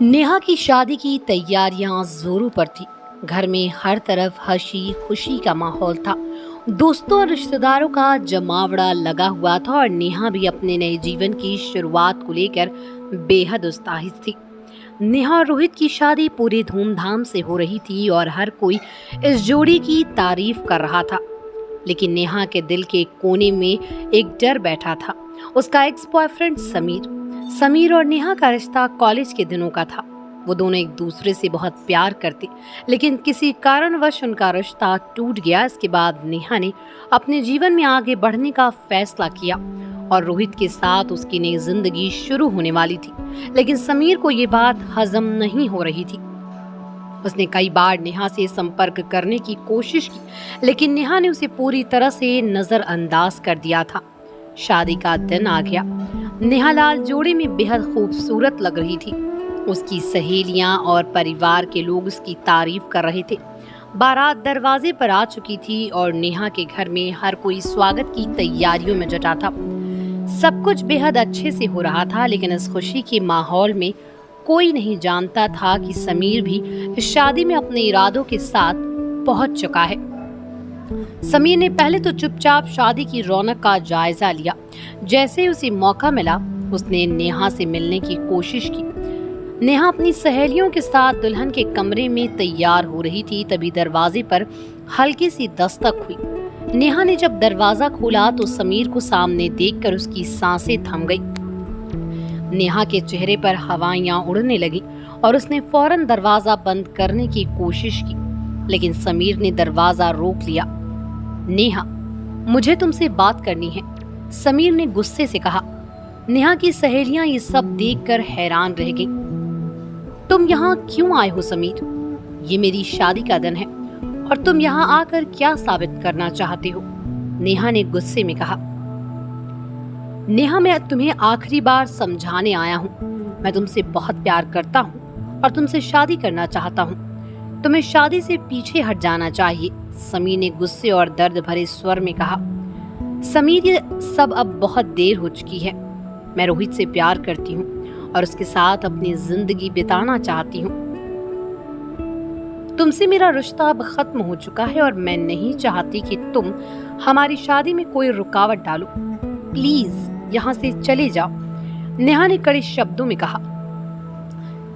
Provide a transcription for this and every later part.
नेहा की शादी की तैयारियां जोरों पर थी। घर में हर तरफ हंसी खुशी का माहौल था। दोस्तों और रिश्तेदारों का जमावड़ा लगा हुआ था और नेहा भी अपने नए जीवन की शुरुआत को लेकर बेहद उत्साहित थी। नेहा और रोहित की शादी पूरे धूमधाम से हो रही थी और हर कोई इस जोड़ी की तारीफ कर रहा था। लेकिन नेहा के दिल के कोने में एक डर बैठा था। उसका एक्स बॉयफ्रेंड समीर और नेहा का रिश्ता कॉलेज के दिनों का था। वो दोनों एक दूसरे से बहुत प्यार करते, लेकिन किसी कारणवश उनका रिश्ता टूट गया। इसके बाद नेहा ने अपने जीवन में आगे बढ़ने का फैसला किया और रोहित के साथ उसकी नई जिंदगी शुरू होने वाली थी। लेकिन समीर को ये बात हजम नहीं हो रही थी। उसने कई बार नेहा से संपर्क करने की कोशिश की, लेकिन नेहा ने उसे पूरी तरह से नजरअंदाज कर दिया था। शादी का दिन आ गया। नेहा लाल जोड़ी में बेहद खूबसूरत लग रही थी। उसकी सहेलियां और परिवार के लोग उसकी तारीफ कर रहे थे। बारात दरवाजे पर आ चुकी थी और नेहा के घर में हर कोई स्वागत की तैयारियों में जुटा था। सब कुछ बेहद अच्छे से हो रहा था, लेकिन इस खुशी के माहौल में कोई नहीं जानता था कि समीर भी इस शादी में अपने इरादों के साथ पहुंच चुका है। समीर ने पहले तो चुपचाप शादी की रौनक का जायजा लिया। जैसे उसे मौका मिला, उसने नेहा से मिलने की कोशिश की। नेहा अपनी सहेलियों के साथ दुल्हन के कमरे में तैयार हो रही थी। तभी दरवाजे पर हल्की सी दस्तक हुई। नेहा ने जब दरवाजा खोला तो समीर को सामने देखकर उसकी सांसें थम गई। नेहा के चेहरे पर हवाइयां उड़ने लगी और उसने फौरन दरवाजा बंद करने की कोशिश की, लेकिन समीर ने दरवाजा रोक लिया। नेहा, मुझे तुमसे बात करनी है, समीर ने गुस्से से कहा। नेहा की सहेलियां ये सब देखकर हैरान रह गईं। तुम यहाँ क्यों आए हो समीर? ये मेरी शादी का दिन है और तुम यहाँ आकर क्या साबित करना चाहते हो? नेहा ने गुस्से में कहा। नेहा, मैं तुम्हें आखिरी बार समझाने आया हूँ। मैं तुमसे बहुत प्यार करता हूँ और तुमसे शादी करना चाहता हूँ। तुम्हें शादी से पीछे हट जाना चाहिए, समीर ने गुस्से और दर्द भरे स्वर में कहा। समीर, ये सब अब बहुत देर हो चुकी है। मैं रोहित से प्यार करती हूँ और उसके साथ अपनी जिंदगी बिताना चाहती हूँ। तुमसे मेरा रिश्ता अब खत्म हो चुका है और मैं नहीं चाहती कि तुम हमारी शादी में कोई रुकावट डालो। प्लीज यहाँ से चले जाओ, नेहा ने कड़े शब्दों में कहा।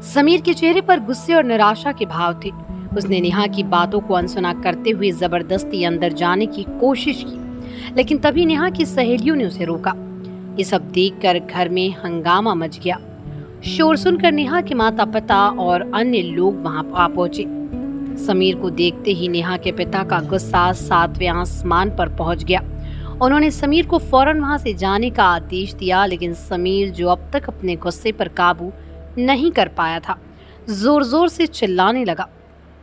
समीर के चेहरे पर गुस्से और निराशा के भाव थे। उसने नेहा की बातों को अनसुना करते हुए जबरदस्ती अंदर जाने की कोशिश की, लेकिन तभी नेहा की सहेलियों ने उसे रोका। ये सब देखकर घर में हंगामा मच गया। शोर सुनकर नेहा के माता पिता और अन्य लोग वहां आ पहुंचे। समीर को देखते ही नेहा के पिता का गुस्सा 7वें आसमान पर पहुंच गया। उन्होंने समीर को फौरन वहां से जाने का आदेश दिया, लेकिन समीर, जो अब तक अपने गुस्से पर काबू नहीं कर पाया था, जोर जोर से चिल्लाने लगा।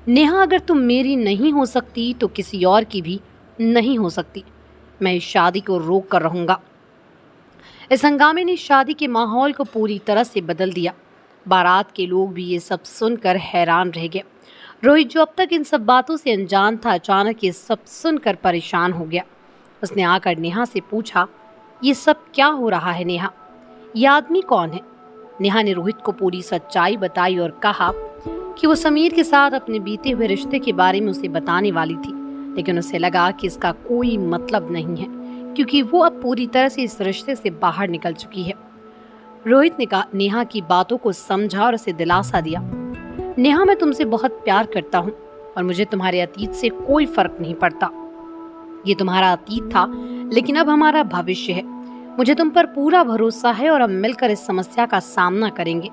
नेहा, अगर तुम मेरी नहीं हो सकती तो किसी और की भी नहीं हो सकती। मैं इस शादी को रोक कर रहूंगा। इस हंगामे ने शादी के माहौल को पूरी तरह से बदल दिया। बारात के लोग भी ये सब सुनकर हैरान रह गए। रोहित, जो अब तक इन सब बातों से अनजान था, अचानक ये सब सुनकर परेशान हो गया। उसने आकर नेहा से पूछा, ये सब क्या हो रहा है नेहा? ये आदमी कौन है? नेहा ने रोहित को पूरी सच्चाई बताई और कहा कि वो समीर के साथ अपने बीते हुए रिश्ते के बारे में उसे बताने वाली थी, लेकिन उसे लगा कि इसका कोई मतलब नहीं है, क्योंकि वो अब पूरी तरह से इस रिश्ते से बाहर निकल चुकी है। रोहित ने नेहा की बातों को समझा और उसे दिलासा दिया। नेहा, मैं तुमसे बहुत प्यार करता हूँ और मुझे तुम्हारे अतीत से कोई फर्क नहीं पड़ता। ये तुम्हारा अतीत था, लेकिन अब हमारा भविष्य है। मुझे तुम पर पूरा भरोसा है और हम मिलकर इस समस्या का सामना करेंगे,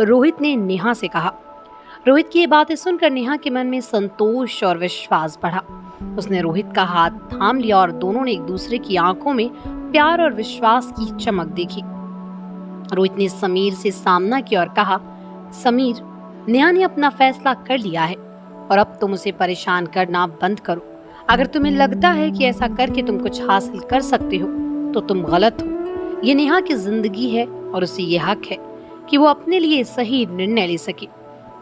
रोहित ने नेहा से कहा। रोहित की ये बातें सुनकर नेहा के मन में संतोष और विश्वास बढ़ा। उसने रोहित का हाथ थाम लिया और दोनों ने एक दूसरे की आंखों में प्यार और विश्वास की चमक देखी। रोहित ने समीर से सामना किया और कहा, समीर, नेहा ने अपना फैसला कर लिया है और अब तुम उसे परेशान करना बंद करो। अगर तुम्हें लगता है कि ऐसा करके तुम कुछ हासिल कर सकते हो तो तुम गलत हो। ये नेहा की जिंदगी है और उसे ये हक है कि वो अपने लिए सही निर्णय ले सके।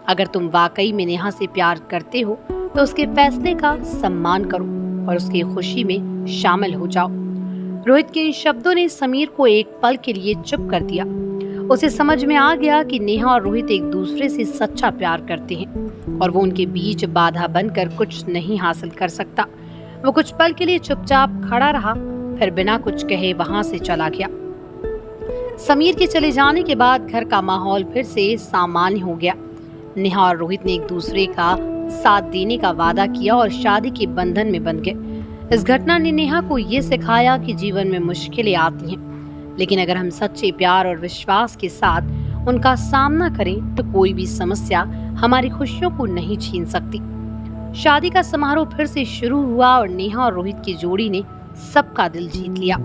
अगर तुम वाकई में नेहा से प्यार करते हो तो उसके फैसले का सम्मान करो और उसकी खुशी में शामिल हो जाओ। रोहित के इन शब्दों ने समीर को एक पल के लिए चुप कर दिया। उसे समझ में आ गया कि नेहा और रोहित एक दूसरे से सच्चा प्यार करते हैं और वो उनके बीच बाधा बनकर कुछ नहीं हासिल कर सकता। वो कुछ पल के लिए चुपचाप खड़ा रहा, फिर बिना कुछ कहे वहां से चला गया। समीर के चले जाने के बाद घर का माहौल फिर से सामान्य हो गया। नेहा और रोहित ने एक दूसरे का साथ देने का वादा किया और शादी के बंधन में बंध गए। इस घटना ने नेहा को ये सिखाया कि जीवन में मुश्किलें आती हैं, लेकिन अगर हम सच्चे प्यार और विश्वास के साथ उनका सामना करें तो कोई भी समस्या हमारी खुशियों को नहीं छीन सकती। शादी का समारोह फिर से शुरू हुआ और नेहा और रोहित की जोड़ी ने सबका दिल जीत लिया।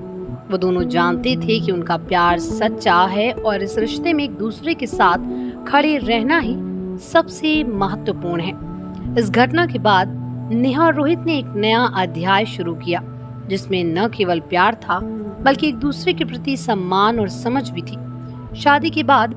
वो दोनों जानते थे कि उनका प्यार सच्चा है और इस रिश्ते में एक दूसरे के साथ खड़े रहना ही सबसे महत्वपूर्ण है। इस घटना के बाद नेहा और रोहित ने एक नया अध्याय शुरू किया, जिसमें न केवल प्यार था बल्कि एक दूसरे के प्रति सम्मान और समझ भी थी। शादी के बाद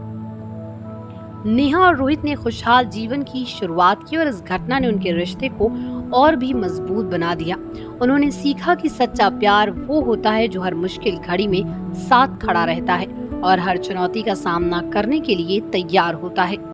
नेहा और रोहित ने खुशहाल जीवन की शुरुआत की और इस घटना ने उनके रिश्ते को और भी मजबूत बना दिया। उन्होंने सीखा कि सच्चा प्यार वो होता है जो हर मुश्किल घड़ी में साथ खड़ा रहता है और हर चुनौती का सामना करने के लिए तैयार होता है।